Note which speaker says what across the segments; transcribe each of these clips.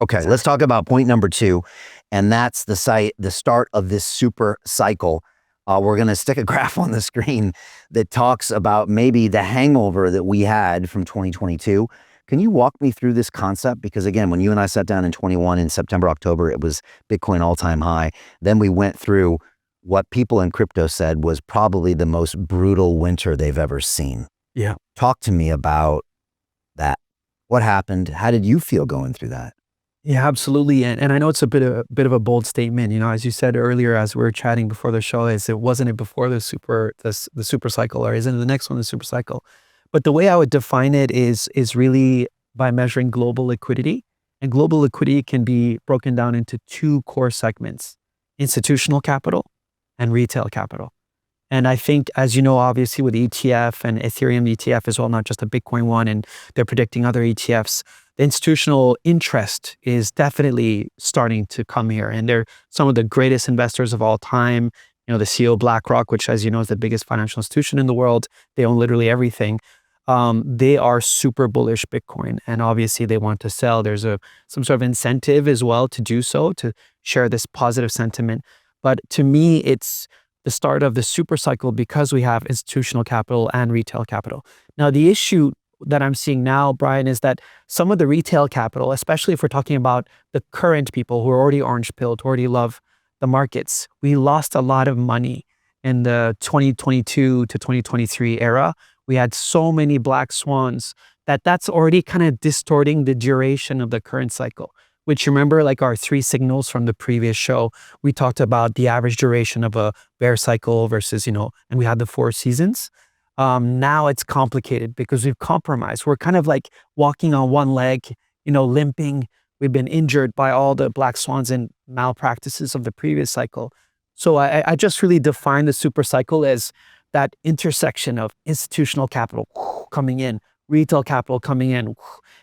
Speaker 1: Okay, let's talk about point number 2, and that's the start of this super cycle. We're going to stick a graph on the screen that talks about maybe the hangover that we had from 2022. Can you walk me through this concept? Because again, when you and I sat down in 21 in September, October, it was Bitcoin all-time high. Then we went through what people in crypto said was probably the most brutal winter they've ever seen.
Speaker 2: Yeah.
Speaker 1: Talk to me about that. What happened? How did you feel going through that?
Speaker 2: Yeah, absolutely. And I know it's a bit of a bold statement, as you said earlier, as we were chatting before the show, wasn't it before the super cycle, or isn't it the next one the super cycle? But the way I would define it is really by measuring global liquidity. And global liquidity can be broken down into 2 core segments: institutional capital and retail capital. And I think, as you know, obviously with ETF and Ethereum ETF as well, not just the Bitcoin one, and they're predicting other ETFs, the institutional interest is definitely starting to come here. And they're some of the greatest investors of all time. The CEO of BlackRock, which, as you know, is the biggest financial institution in the world. They own literally everything. They are super bullish Bitcoin, and obviously they want to sell. There's some sort of incentive as well to do so, to share this positive sentiment. But to me, it's the start of the super cycle because we have institutional capital and retail capital. Now, the issue that I'm seeing now, Brian, is that some of the retail capital, especially if we're talking about the current people who are already orange-pilled, who already love the markets, we lost a lot of money in the 2022 to 2023 era. We had so many black swans that's already kind of distorting the duration of the current cycle. Which, remember, like our 3 signals from the previous show, we talked about the average duration of a bear cycle versus, and we had the 4 seasons. Now it's complicated because we've compromised. We're kind of like walking on one leg, limping. We've been injured by all the black swans and malpractices of the previous cycle. So I just really define the super cycle as that intersection of institutional capital coming in, retail capital coming in,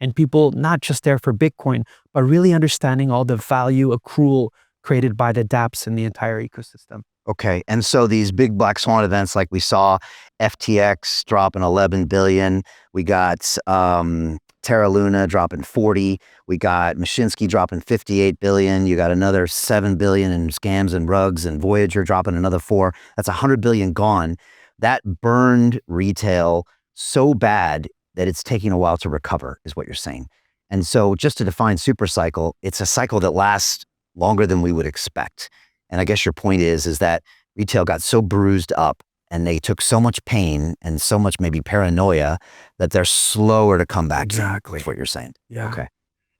Speaker 2: and people not just there for Bitcoin, but really understanding all the value accrual created by the dApps in the entire ecosystem.
Speaker 1: Okay, and so these big black swan events, like we saw FTX dropping 11 billion, we got Terra Luna dropping 40, we got Mashinsky dropping 58 billion, you got another 7 billion in scams and rugs, and Voyager dropping another 4. That's 100 billion gone. That burned retail so bad that it's taking a while to recover, is what you're saying. And so just to define super cycle, it's a cycle that lasts longer than we would expect. And I guess your point is that retail got so bruised up and they took so much pain and so much maybe paranoia that they're slower to come back.
Speaker 2: Exactly.
Speaker 1: Is what you're saying.
Speaker 2: Yeah.
Speaker 1: Okay.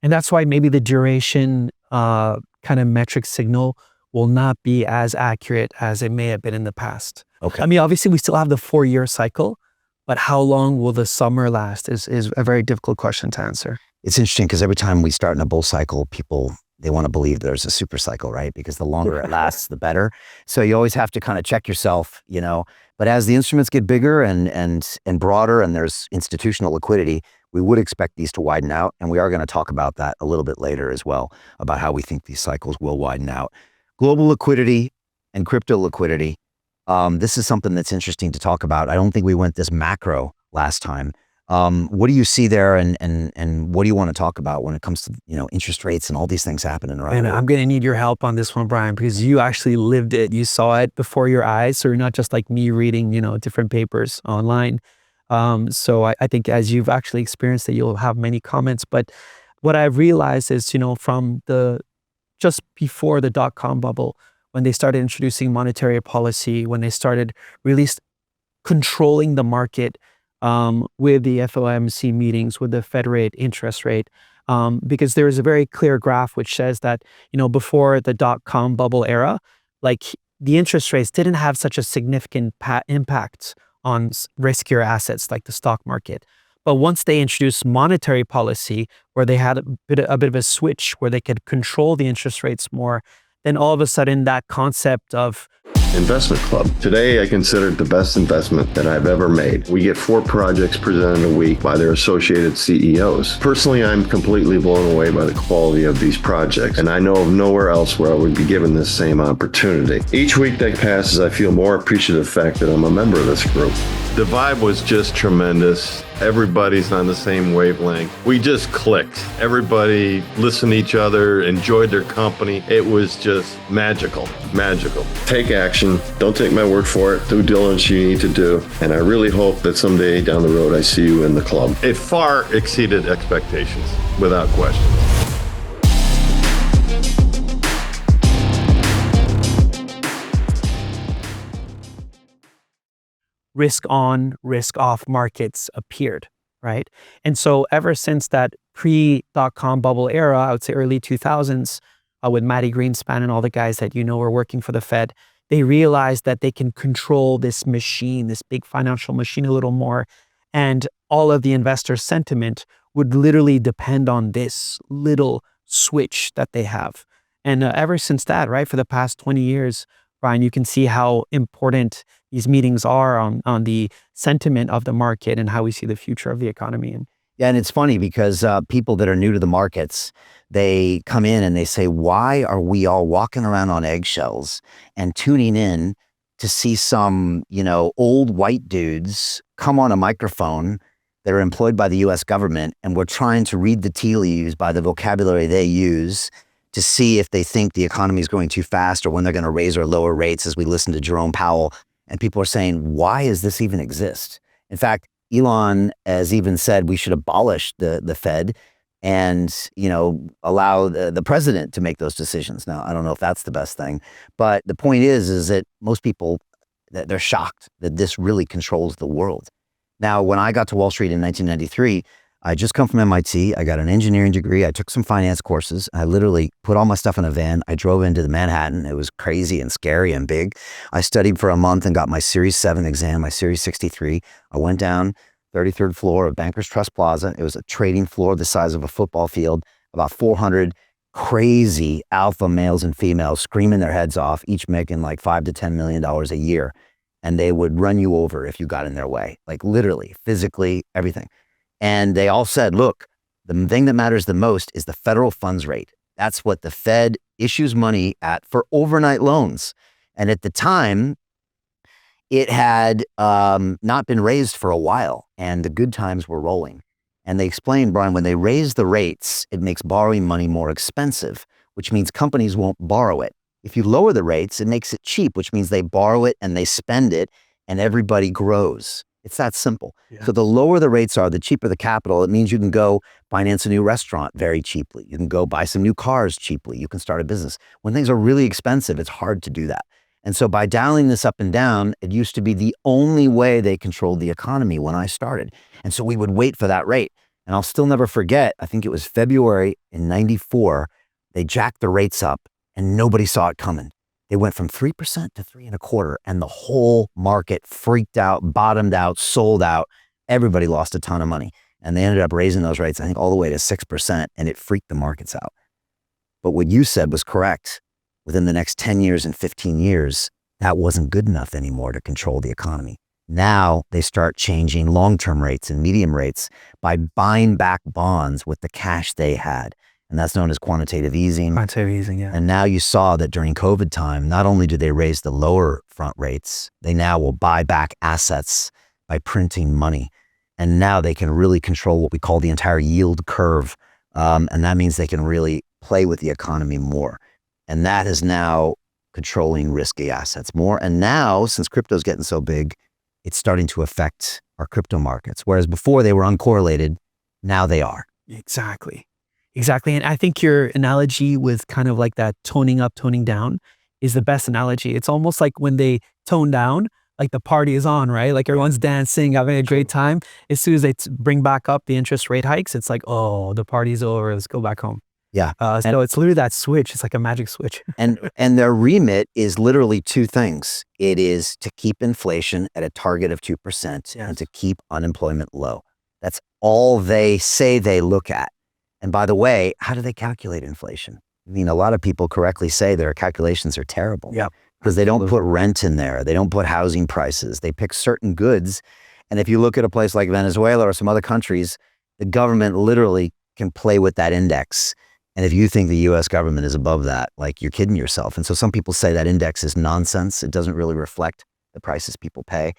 Speaker 2: And that's why maybe the duration kind of metric signal will not be as accurate as it may have been in the past.
Speaker 1: Okay.
Speaker 2: I mean, obviously we still have the 4-year cycle, but how long will the summer last is a very difficult question to answer.
Speaker 1: It's interesting because every time we start in a bull cycle, people, they want to believe there's a super cycle, right? Because the longer it lasts, the better. So you always have to kind of check yourself, But as the instruments get bigger and broader and there's institutional liquidity, we would expect these to widen out. And we are going to talk about that a little bit later as well, about how we think these cycles will widen out. Global liquidity and crypto liquidity. This is something that's interesting to talk about. I don't think we went this macro last time. What do you see there, and what do you want to talk about when it comes to interest rates and all these things happening around?
Speaker 2: And I'm going to need your help on this one, Brian, because you actually lived it. You saw it before your eyes, so you're not just like me reading different papers online. So I think as you've actually experienced it, you'll have many comments. But what I've realized is from just before the .com bubble, when they started introducing monetary policy, when they started really controlling the market with the FOMC meetings, with the Fed rate, interest rate, because there is a very clear graph which says that, before the .com bubble era, like the interest rates didn't have such a significant impact on riskier assets like the stock market. But once they introduced monetary policy, where they had a bit of a switch where they could control the interest rates more, then all of a sudden that concept of
Speaker 3: Investment Club. Today, I consider it the best investment that I've ever made. We get 4 projects presented a week by their associated CEOs. Personally, I'm completely blown away by the quality of these projects, and I know of nowhere else where I would be given this same opportunity. Each week that passes, I feel more appreciative of the fact that I'm a member of this group. The vibe was just tremendous. Everybody's on the same wavelength. We just clicked. Everybody listened to each other, enjoyed their company. It was just magical, magical. Take action. Don't take my word for it. Due diligence you need to do. And I really hope that someday down the road I see you in the club. It far exceeded expectations, without question.
Speaker 2: Risk on, risk off markets appeared, right? And so ever since that pre-dot-com bubble era, I would say early 2000s, with Matty Greenspan and all the guys that were working for the Fed, they realized that they can control this machine, this big financial machine a little more. And all of the investor sentiment would literally depend on this little switch that they have. And ever since that, right, for the past 20 years, Brian, you can see how important these meetings are on the sentiment of the market and how we see the future of the economy.
Speaker 1: Yeah, and it's funny because people that are new to the markets, they come in and they say, why are we all walking around on eggshells and tuning in to see some, old white dudes come on a microphone that are employed by the US government, and we're trying to read the tea leaves by the vocabulary they use to see if they think the economy is going too fast or when they're going to raise or lower rates, as we listen to Jerome Powell. And people are saying, why does this even exist? In fact, Elon has even said we should abolish the Fed and, allow the president to make those decisions. Now, I don't know if that's the best thing, but the point is that most people, they're shocked that this really controls the world. Now, when I got to Wall Street in 1993, I just come from MIT. I got an engineering degree. I took some finance courses. I literally put all my stuff in a van. I drove into the Manhattan. It was crazy and scary and big. I studied for a month and got my Series 7 exam, my Series 63. I went down 33rd floor of Bankers Trust Plaza. It was a trading floor the size of a football field, about 400 crazy alpha males and females screaming their heads off, each making like $5 to $10 million a year. And they would run you over if you got in their way, like literally, physically, everything. And they all said, look, the thing that matters the most is the federal funds rate. That's what the Fed issues money at for overnight loans. And at the time, it had not been raised for a while, and the good times were rolling. And they explained, Brian, when they raise the rates, it makes borrowing money more expensive, which means companies won't borrow it. If you lower the rates, it makes it cheap, which means they borrow it and they spend it, and everybody grows. It's that simple. Yeah. So the lower the rates are, the cheaper the capital. It means you can go finance a new restaurant very cheaply. You can go buy some new cars cheaply. You can start a business. When things are really expensive, it's hard to do that. And so by dialing this up and down, it used to be the only way they controlled the economy when I started. And so we would wait for that rate. And I'll still never forget, I think it was February in 94, they jacked the rates up and nobody saw it coming. They went from 3% to 3.25%, and the whole market freaked out, bottomed out, sold out. Everybody lost a ton of money. And they ended up raising those rates, I think, all the way to 6%, and it freaked the markets out. But what you said was correct. Within the next 10 years and 15 years, that wasn't good enough anymore to control the economy. Now they start changing long-term rates and medium rates by buying back bonds with the cash they had. And that's known as quantitative easing.
Speaker 2: Quantitative easing, yeah.
Speaker 1: And now you saw that during COVID time, not only do they raise the lower front rates, they now will buy back assets by printing money. And now they can really control what we call the entire yield curve. And that means they can really play with the economy more. And that is now controlling risky assets more. And now, since crypto's getting so big, it's starting to affect our crypto markets. Whereas before they were uncorrelated, now they are.
Speaker 2: Exactly. And I think your analogy with kind of like that toning up, toning down is the best analogy. It's almost like when they tone down, like the party is on, right? Like everyone's dancing, having a great time. As soon as they bring back up the interest rate hikes, it's like, oh, the party's over. Let's go back home.
Speaker 1: Yeah.
Speaker 2: So it's literally that switch. It's like a magic switch.
Speaker 1: and their remit is literally two things. It is to keep inflation at a target of 2%, yes, and to keep unemployment low. That's all they say they look at. And by the way, how do they calculate inflation? I mean, a lot of people correctly say their calculations are terrible.
Speaker 2: Yeah.
Speaker 1: Because they don't put rent in there. They don't put housing prices. They pick certain goods. And if you look at a place like Venezuela or some other countries, the government literally can play with that index. And if you think the US government is above that, like, you're kidding yourself. And so some people say that index is nonsense. It doesn't really reflect the prices people pay.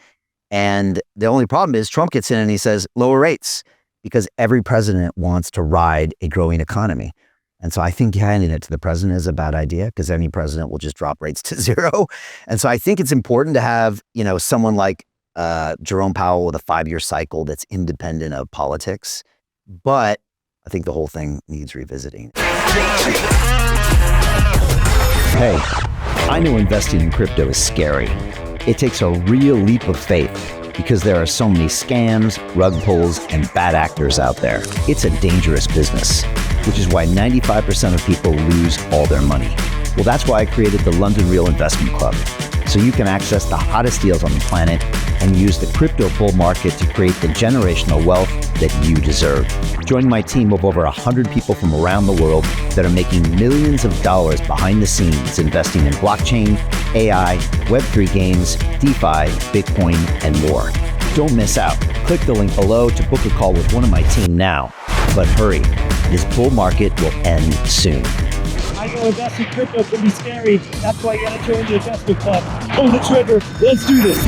Speaker 1: And the only problem is Trump gets in and he says lower rates, because every president wants to ride a growing economy. And so I think handing it to the president is a bad idea, because any president will just drop rates to zero. And so I think it's important to have, someone like Jerome Powell with a 5-year cycle that's independent of politics. But I think the whole thing needs revisiting. Hey, I know investing in crypto is scary. It takes a real leap of faith, because there are so many scams, rug pulls, and bad actors out there. It's a dangerous business, which is why 95% of people lose all their money. Well, that's why I created the London Real Investment Club, so you can access the hottest deals on the planet and use the crypto bull market to create the generational wealth that you deserve. Join my team of over 100 people from around the world that are making millions of dollars behind the scenes investing in blockchain, AI, Web3 games, DeFi, Bitcoin, and more. Don't miss out. Click the link below to book a call with one of my team now. But hurry, this bull market will end soon.
Speaker 4: I know investing crypto can be scary. That's why you gotta join the investment club. Pull the trigger. Let's do this.